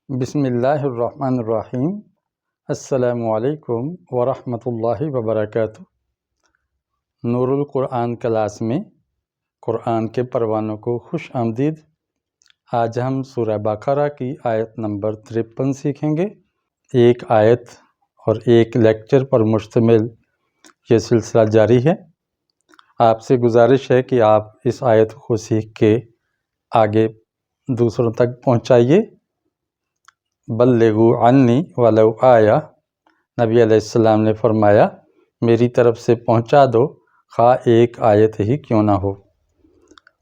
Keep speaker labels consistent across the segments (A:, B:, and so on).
A: بسم اللہ الرحمن الرحیم۔ السلام علیکم ورحمۃ اللہ وبرکاتہ۔ نور القرآن کلاس میں قرآن کے پروانوں کو خوش آمدید۔ آج ہم سورہ بقرہ کی آیت نمبر 53 سیکھیں گے۔ ایک آیت اور ایک لیکچر پر مشتمل یہ سلسلہ جاری ہے۔ آپ سے گزارش ہے کہ آپ اس آیت کو سیکھ کے آگے دوسروں تک پہنچائیے۔ بلغوا عنی ولو آیا، نبی علیہ السلام نے فرمایا میری طرف سے پہنچا دو خواہ ایک آیت ہی کیوں نہ ہو۔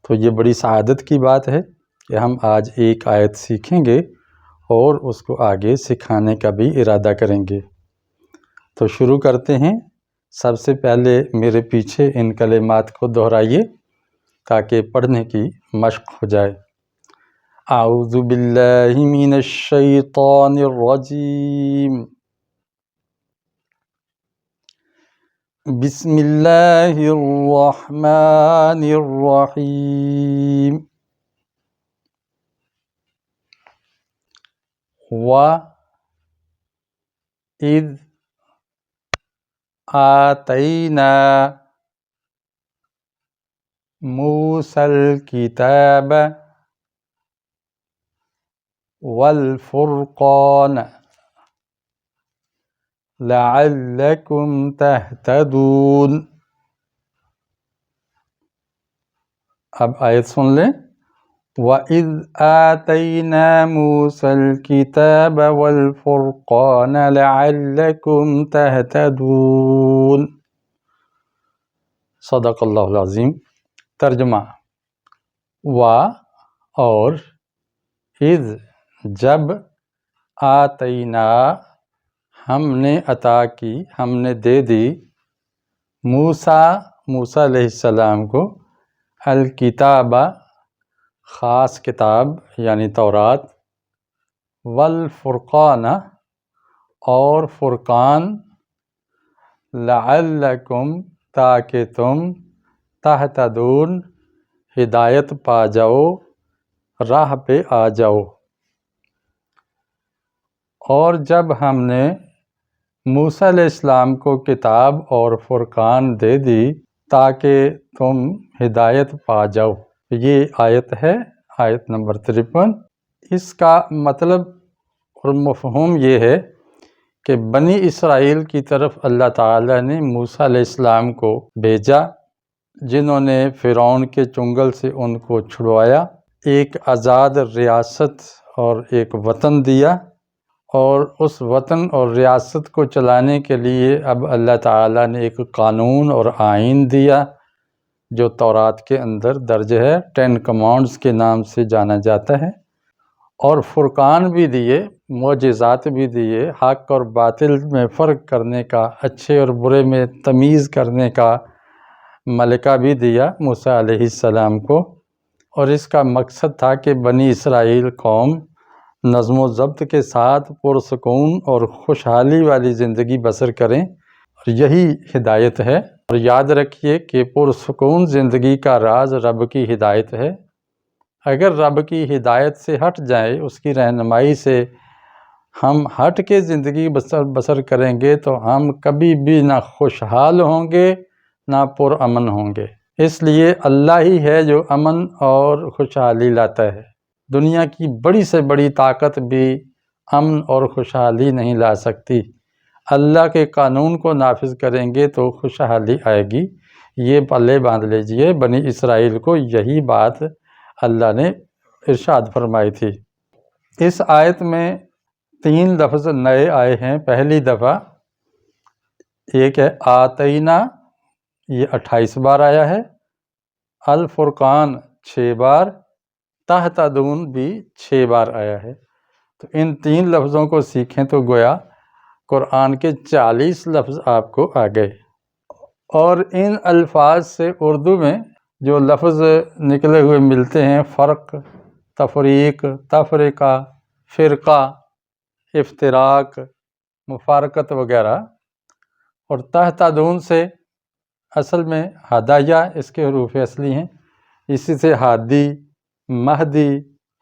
A: تو یہ بڑی سعادت کی بات ہے کہ ہم آج ایک آیت سیکھیں گے اور اس کو آگے سکھانے کا بھی ارادہ کریں گے۔ تو شروع کرتے ہیں۔ سب سے پہلے میرے پیچھے ان کلمات کو دہرائیے تاکہ پڑھنے کی مشق ہو جائے۔ اعوذ باللہ من الشیطان الرجیم، بسم اللہ الرحمن الرحیم۔ وَإِذْ آتَيْنَا مُوسَى الْكِتَابَ والفرقان لعلکم تہتدون۔ اب آیت سن لیں۔ وَإِذْ آتَيْنَا مُوسَى الْكِتَابَ وَالْفُرْقَانَ لَعَلَّكُمْ تَهْتَدُونَ۔ صدق اللہ العظیم۔ ترجمہ: اور اذ جب آتینا ہم نے عطا کی، ہم نے دے دی، موسیٰ علیہ السلام کو، الکتاب خاص کتاب یعنی تورات، والفرقان اور فرقان، لعلکم تاکہ تم، تہتدون ہدایت پا جاؤ، راہ پہ آ جاؤ۔ اور جب ہم نے موسیٰ علیہ السلام کو کتاب اور فرقان دے دی تاکہ تم ہدایت پا جاؤ۔ یہ آیت ہے، آیت نمبر 53۔ اس کا مطلب اور مفہوم یہ ہے کہ بنی اسرائیل کی طرف اللہ تعالیٰ نے موسیٰ علیہ السلام کو بھیجا، جنہوں نے فرعون کے چنگل سے ان کو چھڑوایا، ایک آزاد ریاست اور ایک وطن دیا، اور اس وطن اور ریاست کو چلانے کے لیے اب اللہ تعالیٰ نے ایک قانون اور آئین دیا جو تورات کے اندر درج ہے، 10 کمانڈز کے نام سے جانا جاتا ہے، اور فرقان بھی دیے، معجزات بھی دیے، حق اور باطل میں فرق کرنے کا، اچھے اور برے میں تمیز کرنے کا ملکہ بھی دیا موسیٰ علیہ السلام کو۔ اور اس کا مقصد تھا کہ بنی اسرائیل قوم نظم و ضبط کے ساتھ پرسکون اور خوشحالی والی زندگی بسر کریں، اور یہی ہدایت ہے۔ اور یاد رکھیے کہ پرسکون زندگی کا راز رب کی ہدایت ہے۔ اگر رب کی ہدایت سے ہٹ جائیں، اس کی رہنمائی سے ہم ہٹ کے زندگی بسر کریں گے تو ہم کبھی بھی نہ خوشحال ہوں گے نہ پرامن ہوں گے۔ اس لیے اللہ ہی ہے جو امن اور خوشحالی لاتا ہے۔ دنیا کی بڑی سے بڑی طاقت بھی امن اور خوشحالی نہیں لا سکتی۔ اللہ کے قانون کو نافذ کریں گے تو خوشحالی آئے گی۔ یہ پلے باندھ لیجئے، بنی اسرائیل کو یہی بات اللہ نے ارشاد فرمائی تھی۔ اس آیت میں 3 لفظ نئے آئے ہیں۔ پہلی دفعہ ایک ہے آتینا، یہ 28 بار آیا ہے، الفرقان 6 بار، تہتدون بھی 6 بار آیا ہے۔ تو ان 3 لفظوں کو سیکھیں تو گویا قرآن کے 40 لفظ آپ کو آ گئے۔ اور ان الفاظ سے اردو میں جو لفظ نکلے ہوئے ملتے ہیں، فرق، تفریق، تفرقہ، فرقہ، افتراق، مفارقت وغیرہ، اور تہتدون سے اصل میں ہدایہ اس کے حروف اصلی ہیں، اسی سے ہادی، مہدی،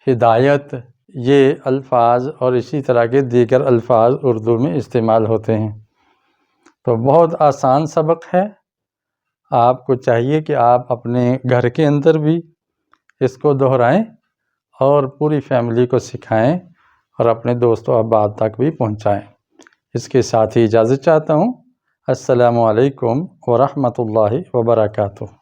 A: ہدایت، یہ الفاظ اور اسی طرح کے دیگر الفاظ اردو میں استعمال ہوتے ہیں۔ تو بہت آسان سبق ہے، آپ کو چاہیے کہ آپ اپنے گھر کے اندر بھی اس کو دہرائیں اور پوری فیملی کو سکھائیں اور اپنے دوست و احباب تک بھی پہنچائیں۔ اس کے ساتھ ہی اجازت چاہتا ہوں۔ السلام علیکم ورحمۃ اللہ وبرکاتہ۔